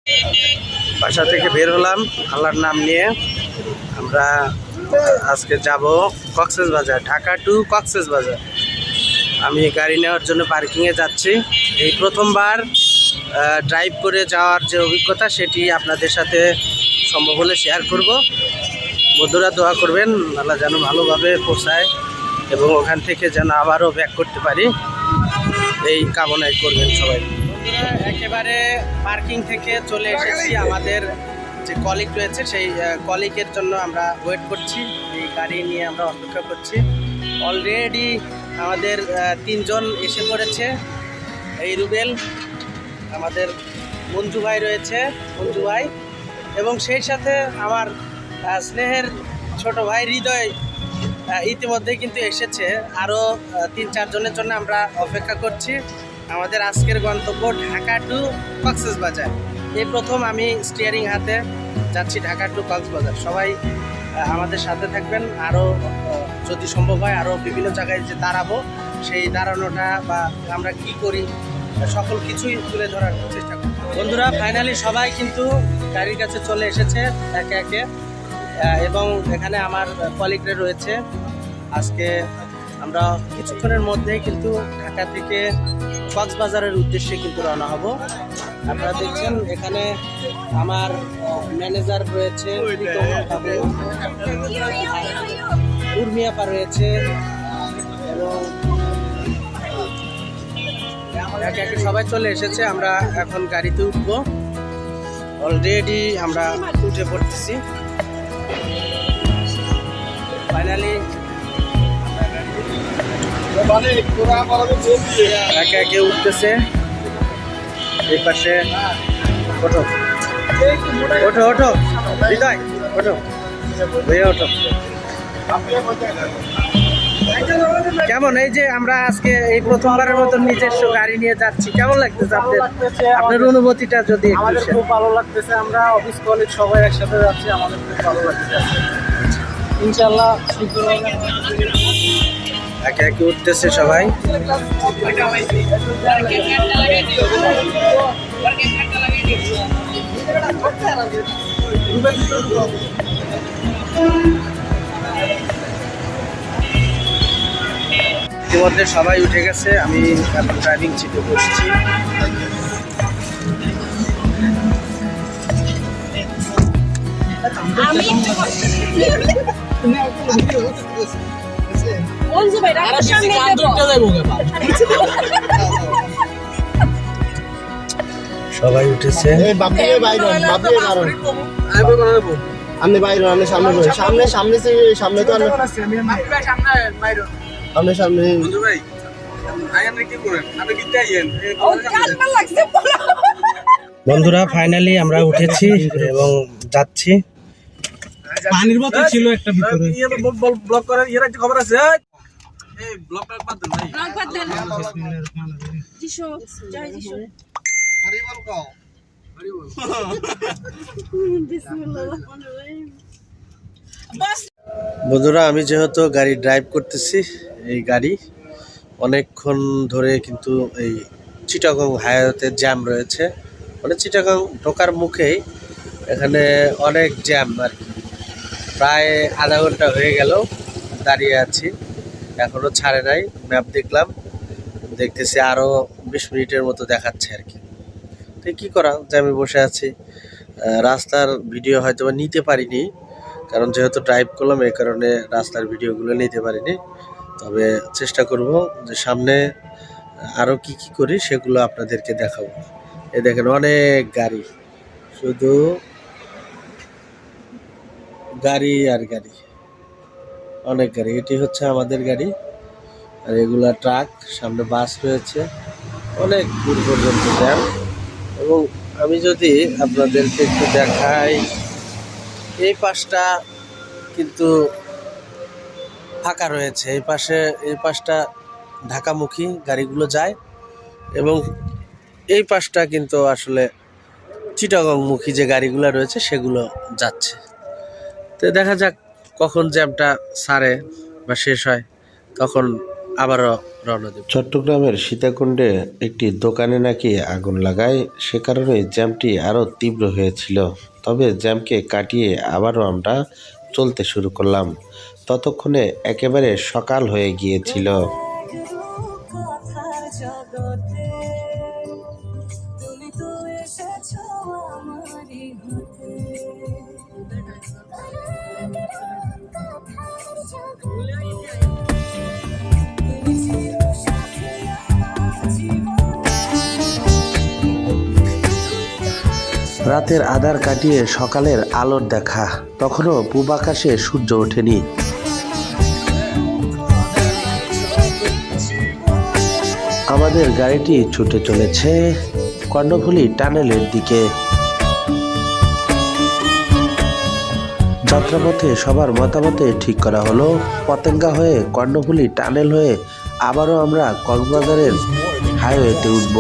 বাসা থেকে বের হলাম আল্লাহর নাম নিয়ে। আমরা আজকে যাব কক্সবাজার, ঢাকা টু কক্সবাজার। আমি গাড়ি নেওয়ার জন্য পার্কিংয়ে যাচ্ছি। এই প্রথমবার ড্রাইভ করে যাওয়ার যে অভিজ্ঞতা সেটি আপনাদের সাথে সম্ভব হলে শেয়ার করব। বন্ধুরা দোয়া করবেন আল্লাহ যেন ভালোভাবে পৌঁছায় এবং ওখান থেকে যেন আবারও ব্যাক করতে পারি, এই কামনাই করবেন সবাই। বন্ধুরা একেবারে পার্কিং থেকে চলে এসেছি। আমাদের যে কলিগ রয়েছে সেই কলিগের জন্য আমরা ওয়েট করছি, এই গাড়ি নিয়ে আমরা অপেক্ষা করছি। অলরেডি আমাদের 3 জন এসে পড়েছে। এই রুবেল, আমাদের মঞ্জু ভাই রয়েছে, মঞ্জু ভাই, এবং সেই সাথে আমার স্নেহের ছোট ভাই হৃদয় ইতিমধ্যে কিন্তু এসেছে। আরও 3-4 জনের জন্য আমরা অপেক্ষা করছি। আমাদের আজকের গন্তব্য ঢাকা টু কক্সবাজার। এই প্রথম আমি স্টিয়ারিং হাতে যাচ্ছি ঢাকা টু কক্সবাজার। সবাই আমাদের সাথে থাকবেন। আরও যদি সম্ভব হয় আরও বিভিন্ন জায়গায় যে দাঁড়াবো, সেই দাঁড়ানোটা বা আমরা কি করি সকল কিছুই তুলে ধরার চেষ্টা করব। বন্ধুরা ফাইনালি সবাই কিন্তু গাড়ির কাছে চলে এসেছে একে একে, এবং এখানে আমার কলিগরা রয়েছে। আজকে আমরা কিছুক্ষণের মধ্যেই কিন্তু ঢাকা থেকে কক্সবাজারের উদ্দেশ্যে কিন্তু রওনা হব। আপনারা দেখছেন এখানে আমার ম্যানেজার রয়েছে, উর্মিয়াপা রয়েছে, এবং একে একে সবাই চলে এসেছে। আমরা এখন গাড়িতে উঠবো। অলরেডি আমরা উঠে পড়তেছি। ফাইনালি একে একে উঠতেছে। এই পাশে ওঠো ওঠো ওঠো হৃদয়, ওঠো ভাইয়া, ওঠো। কেমন এই যে আমরা আজকে এই প্রথমবারের মতো নিজস্ব গাড়ি নিয়ে যাচ্ছি, কেমন লাগতেছে আপনার অনুভূতিটা যদি? আমাদের খুব ভালো লাগতেছে। আমরা অফিস কলিগ সবাই একসাথে যাচ্ছি, আমাদের খুব ভালো লাগতেছে। ইনশাআল্লাহ একে একে উঠতেছে সবাই। ইতিমধ্যে সবাই উঠে গেছে, আমি এখন ড্রাইভিং সিটে বসছি। সবাই উঠেছে। আপনি বাইরে, আপনি সামনে সামনে সামনে সামনে তো আপনি সামনে। বন্ধুরা ফাইনালি আমরা উঠেছি এবং যাচ্ছি। পানির বোতল ছিল একটা ভিতরে, ব্লক করার এর একটা খবর আছে। এই ব্লকটা বাদ দেন ভাই, ব্লক বাদ দেন। জিশো জয় জিশো, হরি বল কও, হরি বল। বিসমিল্লাহির রহমানির রহিম। বাস বন্ধুরা আমি যেহেতু গাড়ি ড্রাইভ করতেছি, এই গাড়ি অনেকক্ষণ ধরে কিন্তু এই চিটাগং হাইওয়েতে জ্যাম রয়েছে। মানে চিটাগং ঢোকার মুখেই এখানে অনেক জ্যাম আর কি। প্রায় আধা ঘন্টা হয়ে গেল দাঁড়িয়ে আছি, এখনও ছাড়ে নাই। ম্যাপ দেখলাম, দেখতেছি আরও 20 মিনিটের মতো দেখাচ্ছে আর কি। তো কী করা, জ্যামে বসে আছি। রাস্তার ভিডিও হয়তো বা নিতে পারিনি, কারণ যেহেতু ড্রাইভ করলাম এই কারণে রাস্তার ভিডিওগুলো নিতে পারিনি। তবে চেষ্টা করব যে সামনে আরও কি কি করি সেগুলো আপনাদেরকে দেখাবো। এই দেখেন অনেক গাড়ি, শুধু গাড়ি আর গাড়ি, অনেক গাড়ি। এটি হচ্ছে আমাদের গাড়ি, আর এগুলা ট্রাক, সামনে বাস রয়েছে, অনেক দূর পর্যন্ত জ্যাম। এবং আমি যদি আপনাদেরকে একটু দেখাই, এই পাশটা কিন্তু ফাঁকা রয়েছে। এই পাশটা ঢাকামুখী গাড়িগুলো যায়, এবং এই পাশটা কিন্তু আসলে চিটাগংমুখী যে গাড়িগুলো রয়েছে সেগুলো যাচ্ছে। তো দেখা যাক কখন জ্যামটা ছাড়ে বা শেষ হয়, তখন আবারও রওনা দেব। চট্টগ্রামের সীতাকুণ্ডে একটি দোকানে নাকি আগুন লাগায়, সে কারণে জ্যামটি আরও তীব্র হয়েছিল। তবে জ্যামকে কাটিয়ে আবারও আমরা চলতে শুরু করলাম। ততক্ষণে একেবারে সকাল হয়ে গিয়েছিল। রাতের আঁধার কাটিয়ে সকালের আলোর দেখা, তখনও পূব আকাশে সূর্য ওঠেনি। আমাদের গাড়িটি ছুটে চলেছে কর্ণফুলী টানেলের দিকে। যাত্রাপথে সবার মতামতে ঠিক করা হলো পতেঙ্গা হয়ে কর্ণফুলী টানেল হয়ে আবারও আমরা কক্সবাজারের হাইওয়েতে উঠব।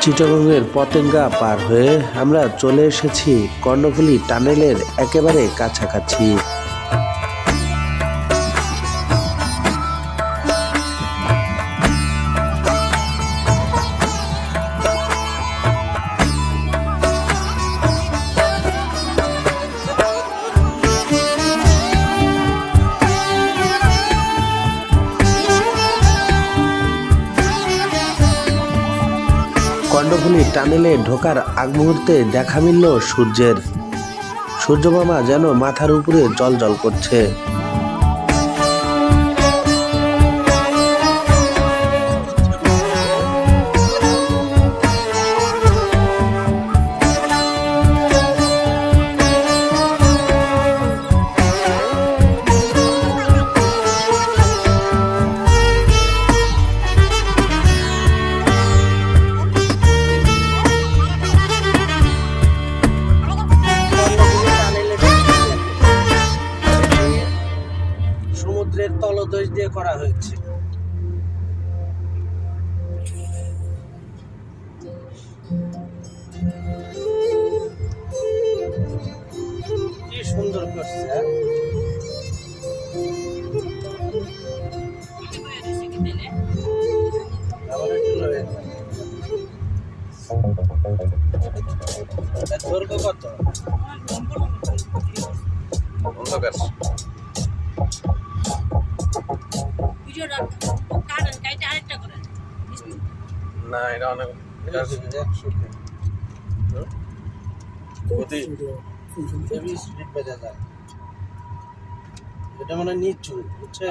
চিটাগংয়ের পতেঙ্গা পার হয়ে আমরা চলে এসেছি কর্ণফুলী টানেলের একেবারে কাছাকাছি। কর্ণফুলী টানেলে ঢোকার আগ মুহূর্তে দেখা মিলল সূর্যের। সূর্যমামা যেন মাথার উপরে জ্বলজ্বল করছে। সমুদ্রের তলদেশ দিয়ে করা হয়েছে। কি সুন্দর করছে। দৈর্ঘ্য কত? অন্ধকার। না এটা অনেক এটা মানে নিচু, বুঝছেন?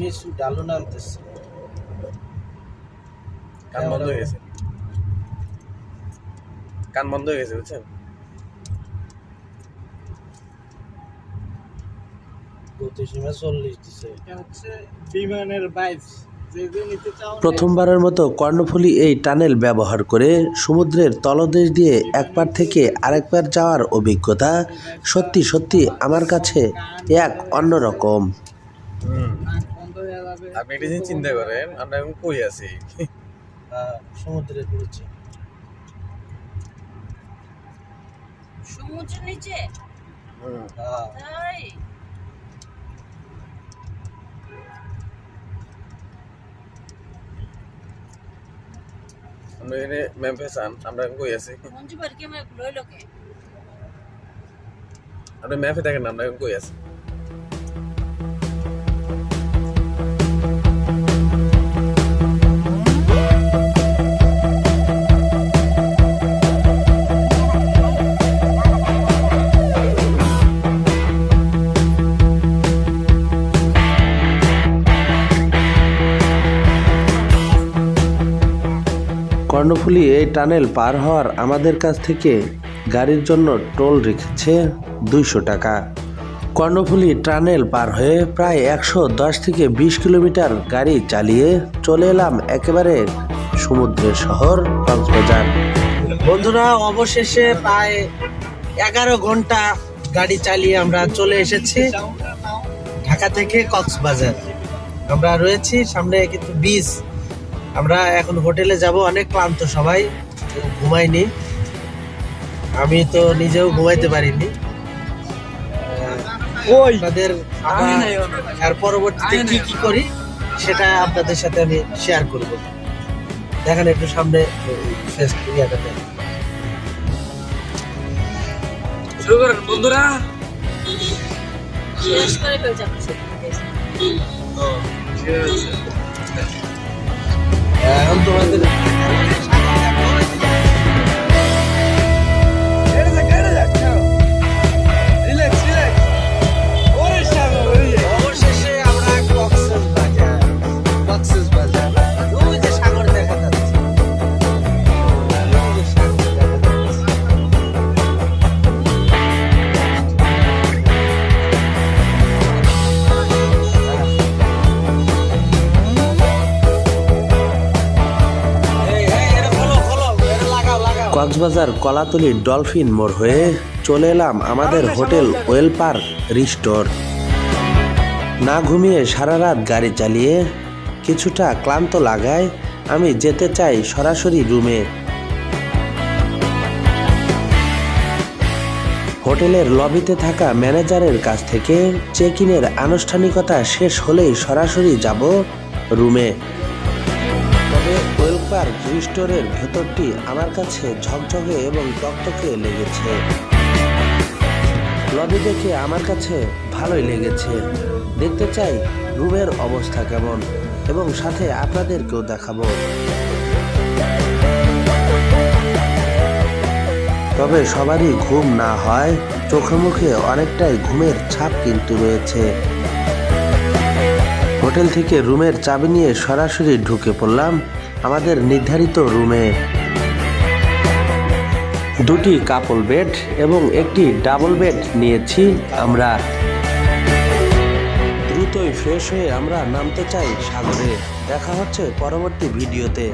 নিচু ডালু নামতেছে। কান বন্ধ হয়ে গেছে, কান বন্ধ হয়ে গেছে, বুঝছেন? গতিসীমা 40 দিছে। এটা হচ্ছে বিমানের বাইস। প্রথমবারের মতো কর্ণফুলী এই টানেল ব্যবহার করে সমুদ্রের তলদেশ দিয়ে এক পার থেকে আরেক পার যাওয়ার অভিজ্ঞতা সত্যি সত্যি আমার কাছে এক অন্যরকম। বন্ধ হয়ে যাবে। আপনি এটা জিনিস চিন্তা করেন আমরা এখন কই আছি সমুদ্রে ঘুরেছি। সমুদ্রের নিচে হ্যাঁ তাই আমরা এখানে ম্যাম ফেসান আমরা এখন কই আছি মঞ্জু বার কি আমার লইলো কে আপনি ম্যাপে দেখেন না আমরা এখন কই আছি কর্ণফুলী এই টানেল পার হওয়ার আমাদের কাছ থেকে গাড়ির জন্য টোল রেখেছে 200 টাকা। কর্ণফুলী টানেল পার হয়ে প্রায় 110 থেকে 20 কিলোমিটার গাড়ি চালিয়ে চলে এলাম একেবারে সমুদ্রের শহর কক্সবাজার। বন্ধুরা অবশেষে প্রায় 11 ঘন্টা গাড়ি চালিয়ে আমরা চলে এসেছি ঢাকা থেকে কক্সবাজার। আমরা রয়েছি সামনে কিন্তু বিচ। আমরা এখন হোটেলে যাব, অনেক ক্লান্ত সবাই, ঘুমাইনি, আমি তো নিজেও ঘুমাইতে পারিনি। আপনাদের আর পরবর্তীতে কি কি করি সেটা আপনাদের সাথে আমি শেয়ার করব। দেখেন একটু সামনে শুরু করেন বন্ধুরা শেষ করে ফেল যাবে এখন তোমাদের অবশেষে আমরা কক্সবাজার, ওই যে সাগর দেখা যাচ্ছে, ওই যে সাগর দেখা যাচ্ছে। কক্সবাজার কলাতলি ডলফিন মোড় হয়ে চলে এলাম আমাদের হোটেল ওয়েল পার্ক রিস্টোর। না ঘুমিয়ে সারা রাত গাড়ি চালিয়ে কিছুটা ক্লান্ত লাগায় আমি যেতে চাই সরাসরি রুমে। হোটেলের লবিতে থাকা ম্যানেজারের কাছ থেকে চেক ইনের আনুষ্ঠানিকতা শেষ হলেই সরাসরি যাব রুমে। তবে ওয়েল পার্ক রিস্টোরের ভেতরটি আমার কাছে ঝকঝকে এবং টকটকে লেগেছে। লবি দেখে আমার কাছে ভালোই লেগেছে। দেখতে চাই রুমের অবস্থা কেমন এবং সাথে আপনাদেরকেও দেখাবো। তবে সবারই ঘুম না হয়, চোখে মুখে অনেকটাই ঘুমের ছাপ কিন্তু রয়েছে। হোটেল থেকে রুমের চাবি নিয়ে সরাসরি ঢুকে পড়লাম আমাদের নির্ধারিত রুমে। দুটি কাপল বেড এবং একটি ডাবল বেড নিয়েছি আমরা। দ্রুতই ফ্রেশ হয়ে আমরা নামতে চাই সাগরে। দেখা হচ্ছে পরবর্তী ভিডিওতে।